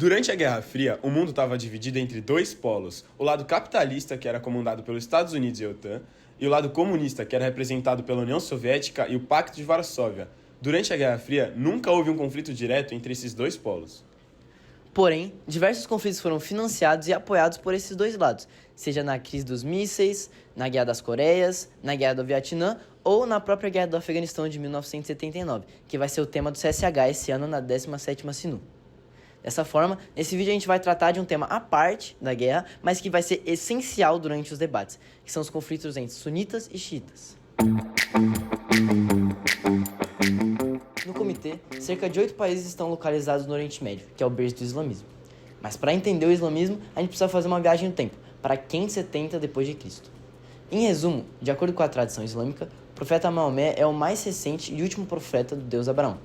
Durante a Guerra Fria, o mundo estava dividido entre dois polos: o lado capitalista, que era comandado pelos Estados Unidos e a OTAN, e o lado comunista, que era representado pela União Soviética e o Pacto de Varsóvia. Durante a Guerra Fria, nunca houve um conflito direto entre esses dois polos. Porém, diversos conflitos foram financiados e apoiados por esses dois lados, seja na crise dos mísseis, na Guerra das Coreias, na Guerra do Vietnã ou na própria Guerra do Afeganistão de 1979, que vai ser o tema do CSH esse ano na 17ª Sinu. Dessa forma, nesse vídeo a gente vai tratar de um tema à parte da guerra, mas que vai ser essencial durante os debates, que são os conflitos entre sunitas e xiitas. No comitê, cerca de 8 países estão localizados no Oriente Médio, que é o berço do islamismo. Mas para entender o islamismo, a gente precisa fazer uma viagem no tempo, para 570 d.C. Em resumo, de acordo com a tradição islâmica, o profeta Maomé é o mais recente e último profeta do deus Abraão.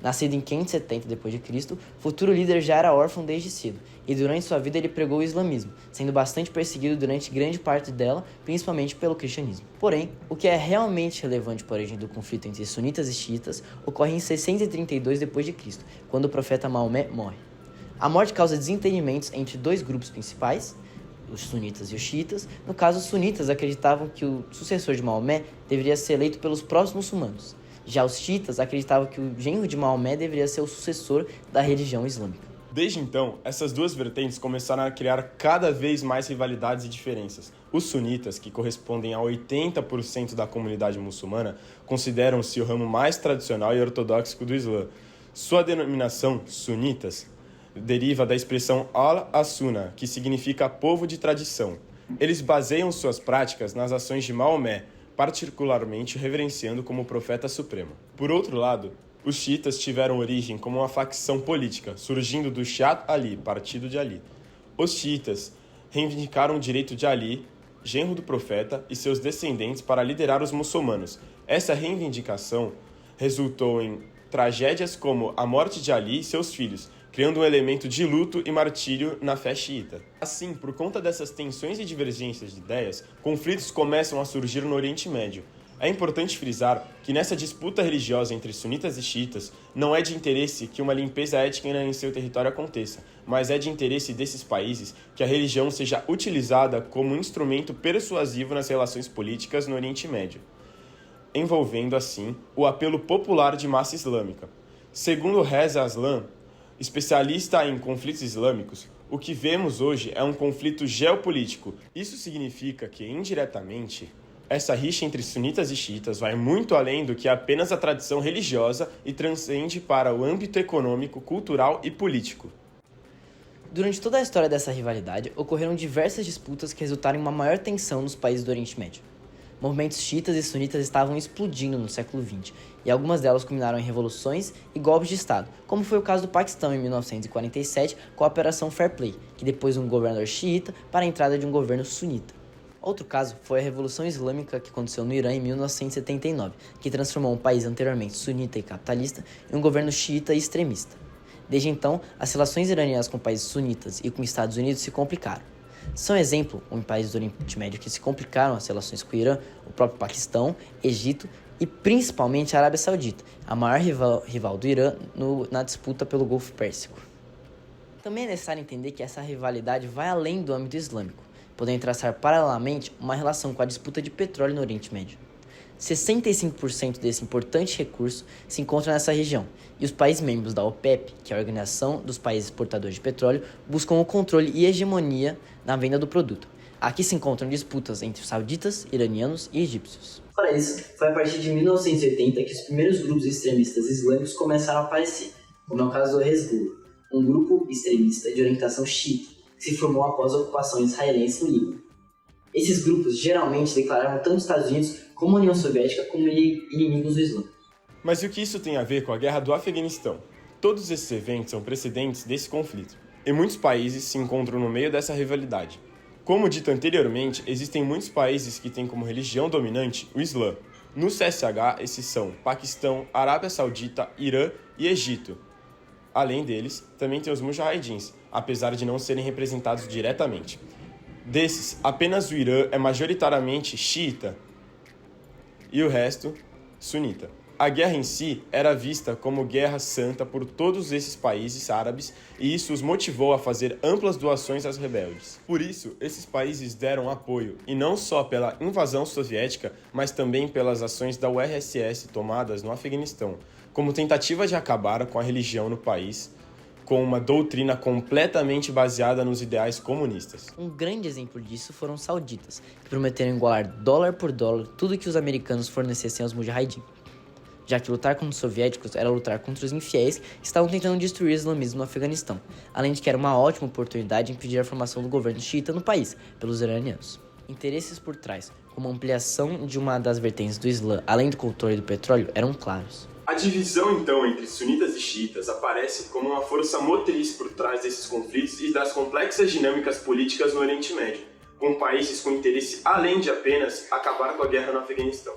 Nascido em 570 d.C., o futuro líder já era órfão desde cedo, e durante sua vida ele pregou o islamismo, sendo bastante perseguido durante grande parte dela, principalmente pelo cristianismo. Porém, o que é realmente relevante para a origem do conflito entre sunitas e xiitas ocorre em 632 d.C., quando o profeta Maomé morre. A morte causa desentendimentos entre dois grupos principais, os sunitas e os xiitas. No caso, os sunitas acreditavam que o sucessor de Maomé deveria ser eleito pelos próprios muçulmanos. Já os xiitas acreditavam que o genro de Maomé deveria ser o sucessor da religião islâmica. Desde então, essas duas vertentes começaram a criar cada vez mais rivalidades e diferenças. Os sunitas, que correspondem a 80% da comunidade muçulmana, consideram-se o ramo mais tradicional e ortodoxo do Islã. Sua denominação, sunitas, deriva da expressão al-Asuna, que significa povo de tradição. Eles baseiam suas práticas nas ações de Maomé, particularmente reverenciando como profeta supremo. Por outro lado, os xiitas tiveram origem como uma facção política, surgindo do Shi'at Ali, partido de Ali. Os xiitas reivindicaram o direito de Ali, genro do profeta, e seus descendentes para liderar os muçulmanos. Essa reivindicação resultou em tragédias como a morte de Ali e seus filhos, criando um elemento de luto e martírio na fé xiita. Assim, por conta dessas tensões e divergências de ideias, conflitos começam a surgir no Oriente Médio. É importante frisar que nessa disputa religiosa entre sunitas e xiitas, não é de interesse que uma limpeza étnica em seu território aconteça, mas é de interesse desses países que a religião seja utilizada como um instrumento persuasivo nas relações políticas no Oriente Médio, envolvendo assim o apelo popular de massa islâmica. Segundo Reza Aslan, especialista em conflitos islâmicos, o que vemos hoje é um conflito geopolítico. Isso significa que, indiretamente, essa rixa entre sunitas e xiitas vai muito além do que apenas a tradição religiosa e transcende para o âmbito econômico, cultural e político. Durante toda a história dessa rivalidade, ocorreram diversas disputas que resultaram em uma maior tensão nos países do Oriente Médio. Movimentos xiitas e sunitas estavam explodindo no século XX, e algumas delas culminaram em revoluções e golpes de Estado, como foi o caso do Paquistão em 1947 com a Operação Fair Play, que depois um governador xiita para a entrada de um governo sunita. Outro caso foi a Revolução Islâmica que aconteceu no Irã em 1979, que transformou um país anteriormente sunita e capitalista em um governo xiita e extremista. Desde então, as relações iranianas com países sunitas e com os Estados Unidos se complicaram. São exemplo, em países do Oriente Médio que se complicaram as relações com o Irã, o próprio Paquistão, Egito e principalmente a Arábia Saudita, a maior rival do Irã na disputa pelo Golfo Pérsico. Também é necessário entender que essa rivalidade vai além do âmbito islâmico, podendo traçar paralelamente uma relação com a disputa de petróleo no Oriente Médio. 65% desse importante recurso se encontra nessa região, e os países membros da OPEP, que é a Organização dos Países Exportadores de Petróleo, buscam o controle e hegemonia na venda do produto. Aqui se encontram disputas entre sauditas, iranianos e egípcios. Para isso, foi a partir de 1980 que os primeiros grupos extremistas islâmicos começaram a aparecer, como é o caso do Hezbollah, um grupo extremista de orientação xiita, que se formou após a ocupação israelense no Líbano. Esses grupos geralmente declaravam tanto os Estados Unidos como a União Soviética como inimigos do Islã. Mas e o que isso tem a ver com a Guerra do Afeganistão? Todos esses eventos são precedentes desse conflito, e muitos países se encontram no meio dessa rivalidade. Como dito anteriormente, existem muitos países que têm como religião dominante o Islã. No CSH, esses são Paquistão, Arábia Saudita, Irã e Egito. Além deles, também tem os mujahidins, apesar de não serem representados diretamente. Desses, apenas o Irã é majoritariamente xiita e o resto, sunita. A guerra em si era vista como guerra santa por todos esses países árabes e isso os motivou a fazer amplas doações aos rebeldes. Por isso, esses países deram apoio, e não só pela invasão soviética, mas também pelas ações da URSS tomadas no Afeganistão, como tentativa de acabar com a religião no país, com uma doutrina completamente baseada nos ideais comunistas. Um grande exemplo disso foram os sauditas, que prometeram igualar dólar por dólar tudo que os americanos fornecessem aos mujahidin, já que lutar contra os soviéticos era lutar contra os infiéis que estavam tentando destruir o islamismo no Afeganistão, além de que era uma ótima oportunidade de impedir a formação do governo xiita no país, pelos iranianos. Interesses por trás, como a ampliação de uma das vertentes do Islã, além do controle do petróleo, eram claros. A divisão, então, entre sunitas e xiitas aparece como uma força motriz por trás desses conflitos e das complexas dinâmicas políticas no Oriente Médio, com países com interesse além de apenas acabar com a guerra no Afeganistão.